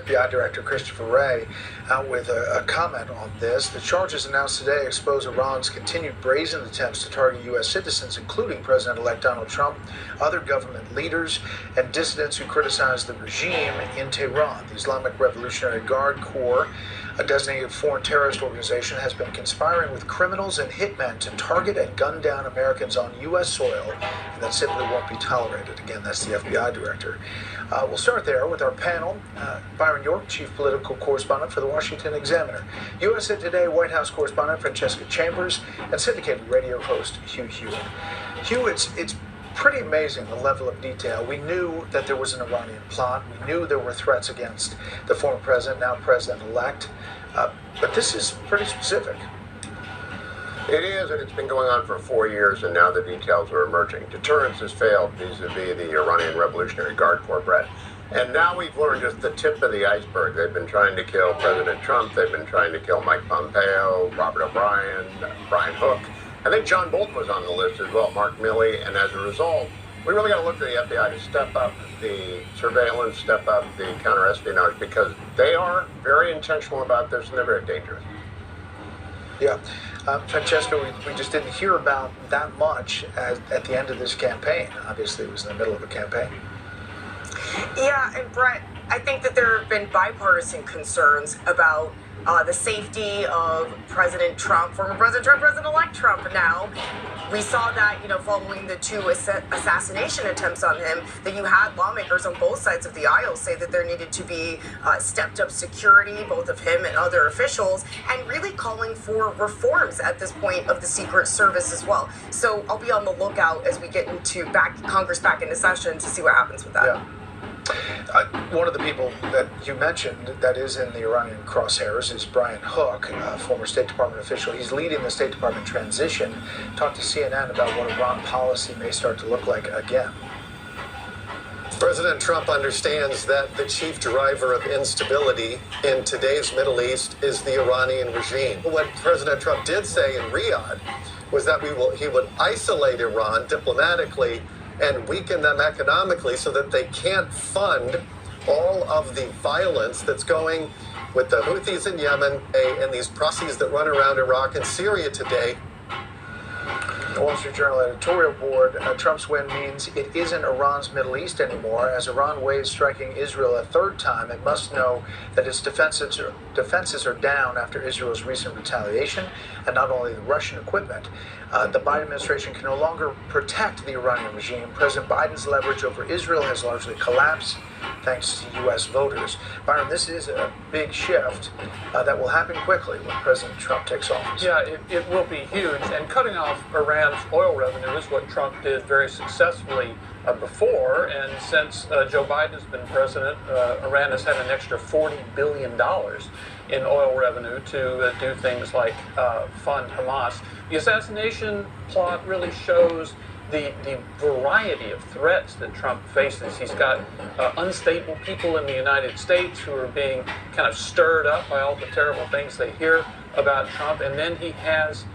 FBI Director Christopher Wray out with a comment on this. The charges announced today expose Iran's continued brazen attempts to target U.S. citizens, including President-elect Donald Trump, other government leaders, and dissidents who criticize the regime in Tehran. The Islamic Revolutionary Guard Corps, a designated foreign terrorist organization, has been conspiring with criminals and hitmen to target and gun down Americans on U.S. soil, and that simply won't be tolerated. Again, that's the FBI director. We'll start there with our panel. Byron York, chief political correspondent for the Washington Examiner, USA Today White House correspondent Francesca Chambers, and syndicated radio host Hugh Hewitt. Hugh, it's pretty amazing the level of detail. We knew that there was an Iranian plot. We knew there were threats against the former president, now president-elect. But this is pretty specific. It is, and it's been going on for 4 years, and now the details are emerging. Deterrence has failed vis-a-vis the Iranian Revolutionary Guard Corps, Brett. And now we've learned just the tip of the iceberg. They've been trying to kill President Trump. They've been trying to kill Mike Pompeo, Robert O'Brien, Brian Hook. I think John Bolton was on the list as well, Mark Milley. And as a result, we really got to look to the FBI to step up the surveillance, step up the counter-espionage, because they are very intentional about this and they're very dangerous. Yeah. Francesca, we just didn't hear about that much at the end of this campaign. Obviously, it was in the middle of a campaign. Yeah, and Brett, I think that there have been bipartisan concerns about the safety of President Trump, former President Trump, President-elect Trump now. We saw that, following the two assassination attempts on him, that you had lawmakers on both sides of the aisle say that there needed to be stepped up security, both of him and other officials, and really calling for reforms at this point of the Secret Service as well. So I'll be on the lookout as we get into Congress back into session to see what happens with that. Yeah. One of the people that you mentioned that is in the Iranian crosshairs is Brian Hook, a former State Department official. He's leading the State Department transition. Talked to CNN about what Iran policy may start to look like again. President Trump understands that the chief driver of instability in today's Middle East is the Iranian regime. What President Trump did say in Riyadh was that he would isolate Iran diplomatically and weaken them economically so that they can't fund all of the violence that's going with the Houthis in Yemen and these proxies that run around Iraq and Syria today. The Wall Street Journal editorial board, Trump's win means it isn't Iran's Middle East anymore. As Iran weighs striking Israel a third time, it must know that its defenses are down after Israel's recent retaliation, and not only the Russian equipment. The Biden administration can no longer protect the Iranian regime. President Biden's leverage over Israel has largely collapsed thanks to U.S. voters. Byron, this is a big shift that will happen quickly when President Trump takes office. Yeah, it will be huge. And cutting off Iran's oil revenue is what Trump did very successfully before. And since Joe Biden's been president, Iran has had an extra $40 billion in oil revenue to do things like fund Hamas. The assassination plot really shows the variety of threats that Trump faces. He's got unstable people in the United States who are being kind of stirred up by all the terrible things they hear about Trump. And then he has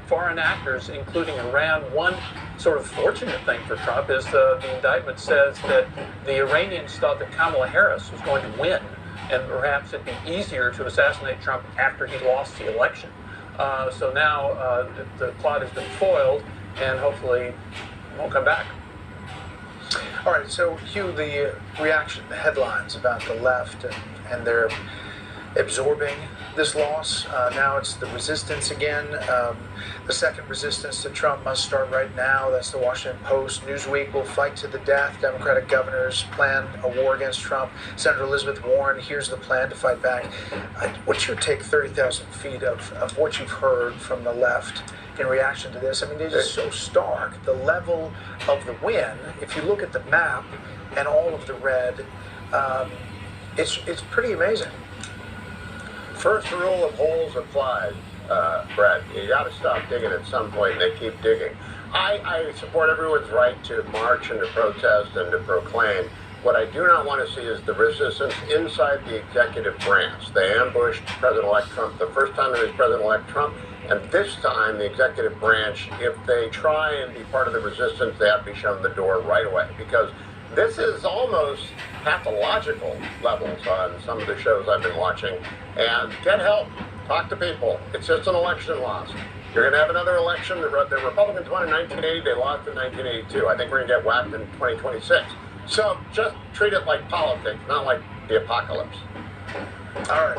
foreign actors, including Iran. One sort of fortunate thing for Trump is the indictment says that the Iranians thought that Kamala Harris was going to win, and perhaps it'd be easier to assassinate Trump after he lost the election. So now the plot has been foiled, and hopefully won't come back. All right, so Hugh, the reaction, the headlines about the left and their absorbing this loss. Now it's the resistance again. The second resistance to Trump must start right now. That's the Washington Post. Newsweek will fight to the death. Democratic governors plan a war against Trump. Senator Elizabeth Warren, here's the plan to fight back. What's your take, 30,000 feet of what you've heard from the left in reaction to this? I mean, it is so stark. The level of the win, if you look at the map and all of the red, it's pretty amazing. First rule of holes applied, Brett. You got to stop digging at some point, and they keep digging. I support everyone's right to march and to protest and to proclaim. What I do not want to see is the resistance inside the executive branch. They ambushed President-elect Trump the first time it was President-elect Trump, and this time the executive branch, if they try and be part of the resistance, they have to be shown the door right away, because This is almost pathological levels on some of the shows I've been watching. And get help. Talk to people. It's just an election loss. You're going to have another election. The Republicans won in 1980. They lost in 1982. I think we're going to get whacked in 2026. So just treat it like politics, not like the apocalypse. All right.